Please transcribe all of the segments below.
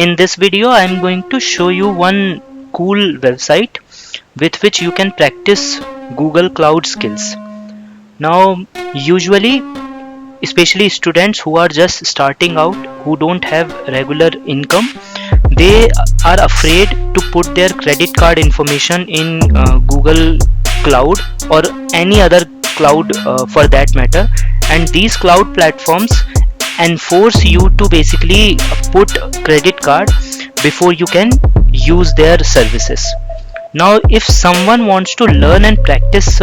In this video I am going to show you one cool website with which you can practice Google Cloud skills. Now usually, especially students who are just starting out, who don't have regular income, they are afraid to put their credit card information in Google Cloud or any other cloud for that matter, and these cloud platforms enforce you to basically put credit card before you can use their services. Now if someone wants to learn and practice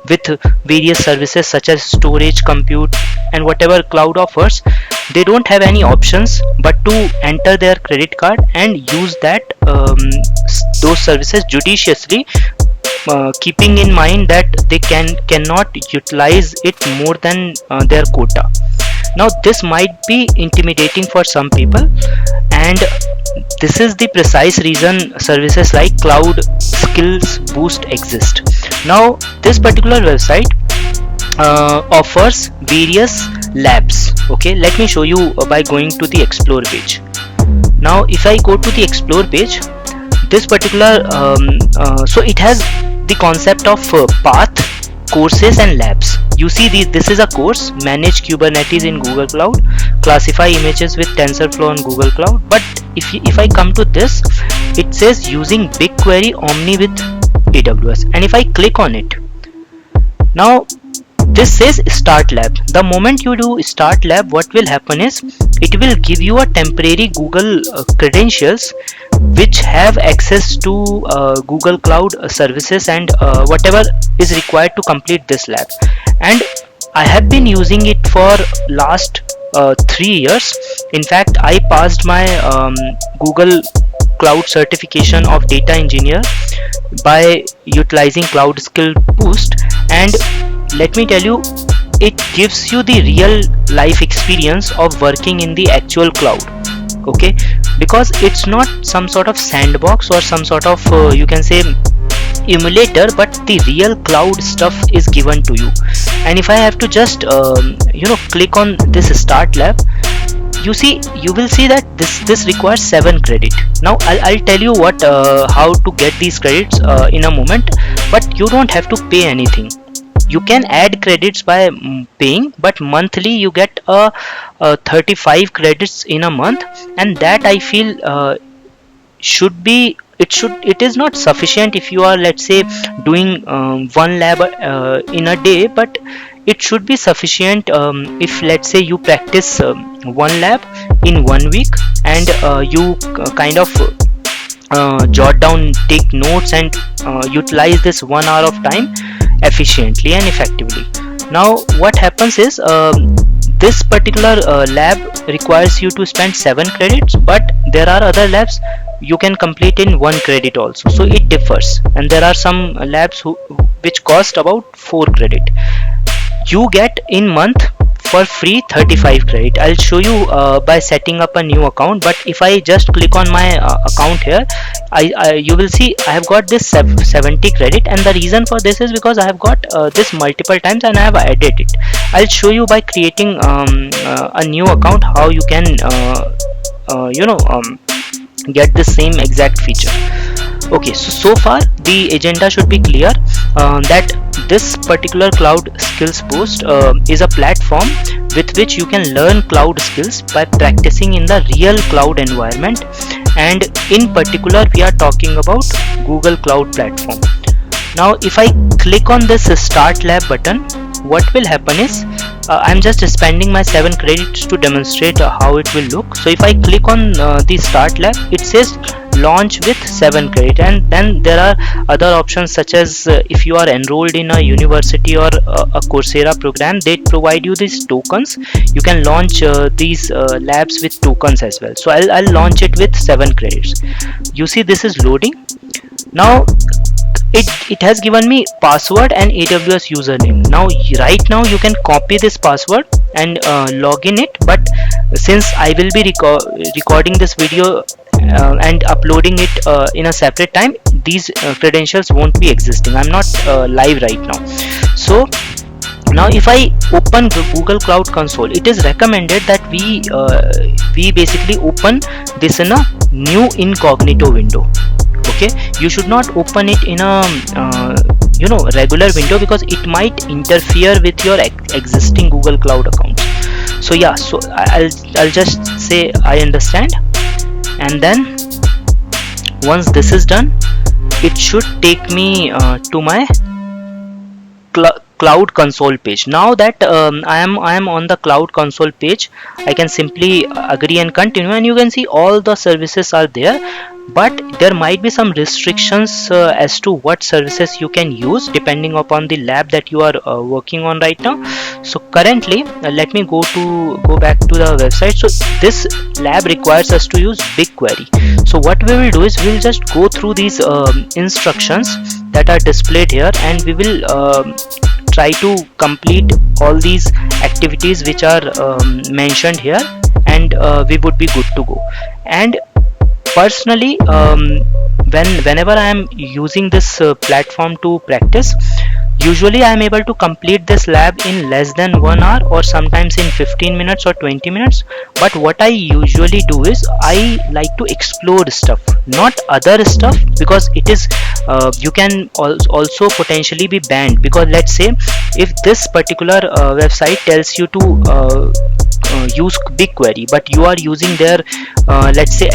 with various services such as storage, compute and whatever cloud offers, they don't have any options but to enter their credit card and use that those services judiciously, keeping in mind that they cannot utilize it more than their quota. Now this might be intimidating for some people, and this is the precise reason services like Cloud Skills Boost exist. Now this particular website offers various labs. Okay, let me show you by going to the explore page. Now if I go to the explore page, this particular so it has the concept of path, courses and labs. You see this is a course: manage Kubernetes in Google Cloud, classify images with TensorFlow on Google Cloud. But if I come to this, it says using BigQuery Omni with AWS, and if I click on it, now this says start lab. The moment you do start lab, what will happen is it will give you a temporary Google credentials which have access to Google Cloud services and whatever is required to complete this lab. And I have been using it for last 3 years. In fact, I passed my Google Cloud certification of data engineer by utilizing Cloud Skill Boost, and let me tell you, it gives you the real life experience of working in the actual cloud. Okay, because it's not some sort of sandbox or some sort of you can say emulator, but the real cloud stuff is given to you. And if I have to just click on this start lab, you will see that this requires 7 credit. Now I'll tell you what how to get these credits in a moment, but you don't have to pay anything. You can add credits by paying, but monthly you get 35 credits in a month, and that I feel it is not sufficient if you are, let's say, doing one lab in a day, but it should be sufficient if, let's say, you practice one lab in 1 week and you kind of jot down, take notes and utilize this 1 hour of time efficiently and effectively. Now what happens is this particular lab requires you to spend 7 credits, but there are other labs you can complete in 1 credit also, so it differs. And there are some labs which cost about 4 credit. You get in month for free 35 credit. I'll show you by setting up a new account, but if I just click on my account here, you will see I have got this 70 credit, and the reason for this is because I have got this multiple times and I have added it. I'll show you by creating a new account how you can get the same exact feature. Okay, so far the agenda should be clear, that this particular Cloud Skills Boost is a platform with which you can learn cloud skills by practicing in the real cloud environment, and in particular we are talking about Google Cloud Platform. Now if I click on this start lab button, what will happen is I'm just spending my 7 credits to demonstrate how it will look. So if I click on the start lab, it says launch with 7 credit, and then there are other options such as if you are enrolled in a university or a Coursera program, they provide you these tokens. You can launch these labs with tokens as well. So I'll launch it with 7 credits. You see this is loading. Now it has given me password and AWS username. Now right now you can copy this password and log in it, but since I will be recording this video and uploading it in a separate time, these credentials won't be existing. I'm not live right now, so Now if I open the Google Cloud Console, it is recommended that we basically open this in a new incognito window. Okay, you should not open it in a regular window, because it might interfere with your existing Google Cloud account. So yeah, so I'll just say I understand, and then once this is done, it should take me to my Cloud Console page. Now that I am on the Cloud Console page, I can simply agree and continue, and you can see all the services are there, but there might be some restrictions as to what services you can use depending upon the lab that you are working on right now. So currently let me go back to the website. So this lab requires us to use BigQuery. So what we will do is we'll just go through these instructions that are displayed here, and we will try to complete all these activities which are mentioned here, and we would be good to go. And personally, whenever I am using this platform to practice, usually I am able to complete this lab in less than 1 hour, or sometimes in 15 minutes or 20 minutes. But what I usually do is I like to explore stuff, not other stuff, because it is you can also potentially be banned. Because let's say if this particular website tells you to use BigQuery, but you are using their let's say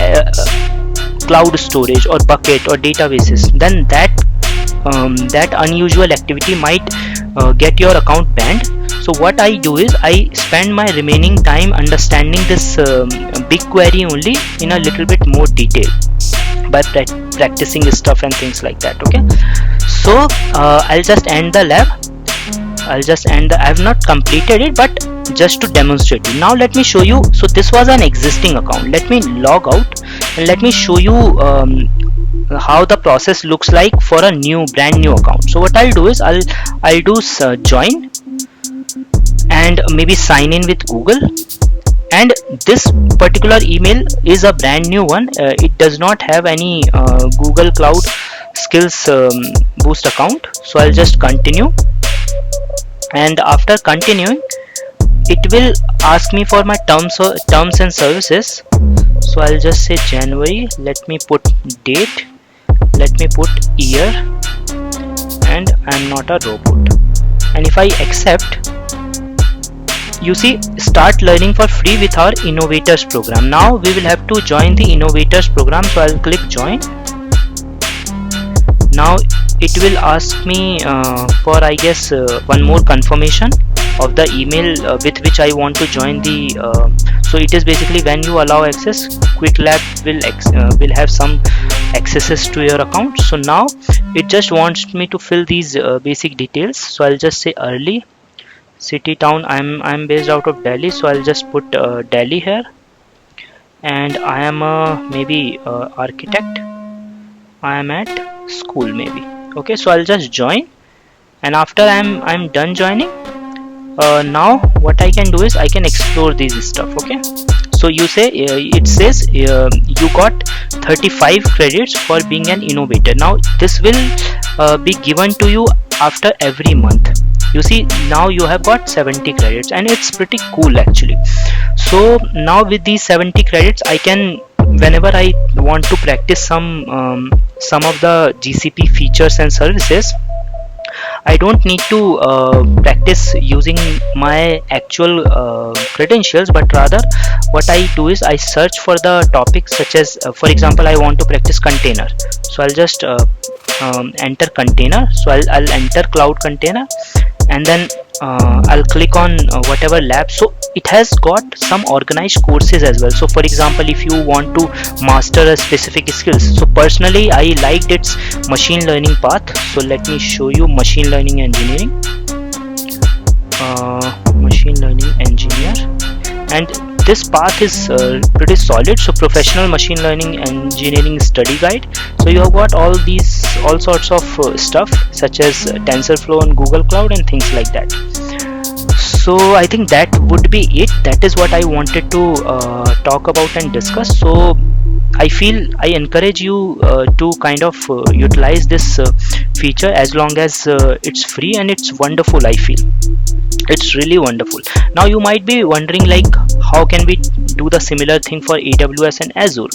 cloud storage or bucket or databases, then that unusual activity might get your account banned. So what I do is I spend my remaining time understanding this BigQuery only in a little bit more detail by practicing stuff and things like that. Okay, so I'll just end the lab. I have not completed it, but just to demonstrate you. Now let me show you. So this was an existing account. Let me log out and let me show you how the process looks like for a brand new account. So what I'll do is I'll do join and maybe sign in with Google. And this particular email is a brand new one. It does not have any Google Cloud Skills Boost account. So I'll just continue, and after continuing, it will ask me for my terms and services. So I'll just say January, let me put date, let me put year, and I'm not a robot. And if I accept, you see, start learning for free with our Innovators program. Now we will have to join the Innovators program. So I'll click join. Now it will ask me for, I guess, one more confirmation of the email with which I want to join the so it is basically when you allow access, QuickLab will have some accesses to your account. So now it just wants me to fill these basic details. So I'll just say early, city, town. I'm based out of Delhi, so I'll just put Delhi here, and I am maybe architect. I am at school maybe. Okay, so I'll just join, and after I'm done joining, now what I can do is I can explore these stuff. Okay, so you say it says you got 35 credits for being an innovator. Now this will be given to you after every month. You see, now you have got 70 credits, and it's pretty cool actually. So now with these 70 credits, I can, whenever I want to practice some of the GCP features and services, I don't need to practice using my actual credentials, but rather what I do is I search for the topics, such as for example, I want to practice container. So I'll just enter container. So I'll enter cloud container, and then I'll click on whatever lab. So it has got some organized courses as well. So for example, if you want to master a specific skills, so personally I liked its machine learning path. So let me show you machine learning engineering, machine learning engineer, and this path is pretty solid. So professional machine learning engineering study guide. So you have got all sorts of stuff, such as TensorFlow and Google Cloud and things like that. So I think that would be it. That is what I wanted to talk about and discuss. So I encourage you to kind of utilize this feature, as long as it's free and it's wonderful, I feel. It's really wonderful. Now you might be wondering, like, how can we do the similar thing for AWS and Azure?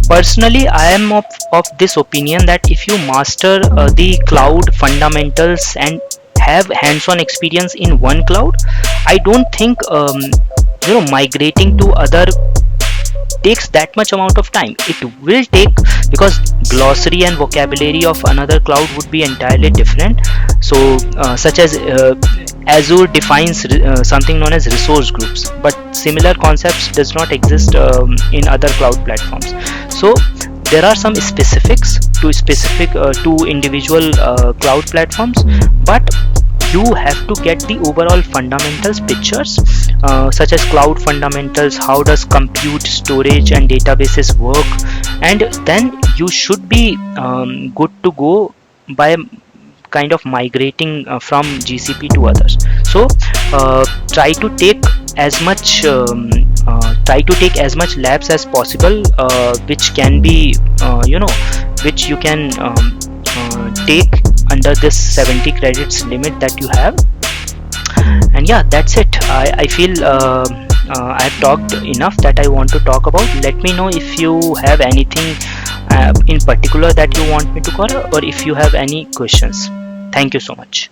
Personally, I am of this opinion that if you master the cloud fundamentals and have hands-on experience in one cloud, I don't think migrating to other takes that much amount of time. It will take, because glossary and vocabulary of another cloud would be entirely different. So such as Azure defines something known as resource groups, but similar concepts does not exist in other cloud platforms. So there are some specifics to individual cloud platforms, but you have to get the overall fundamentals pictures, such as cloud fundamentals, how does compute, storage and databases work, and then you should be good to go by kind of migrating from GCP to others. So try to take as much labs as possible, which can be which you can take under this 70 credits limit that you have. And yeah, that's it. I feel I've talked enough that I want to talk about. Let me know if you have anything in particular that you want me to cover, or if you have any questions. Thank you so much.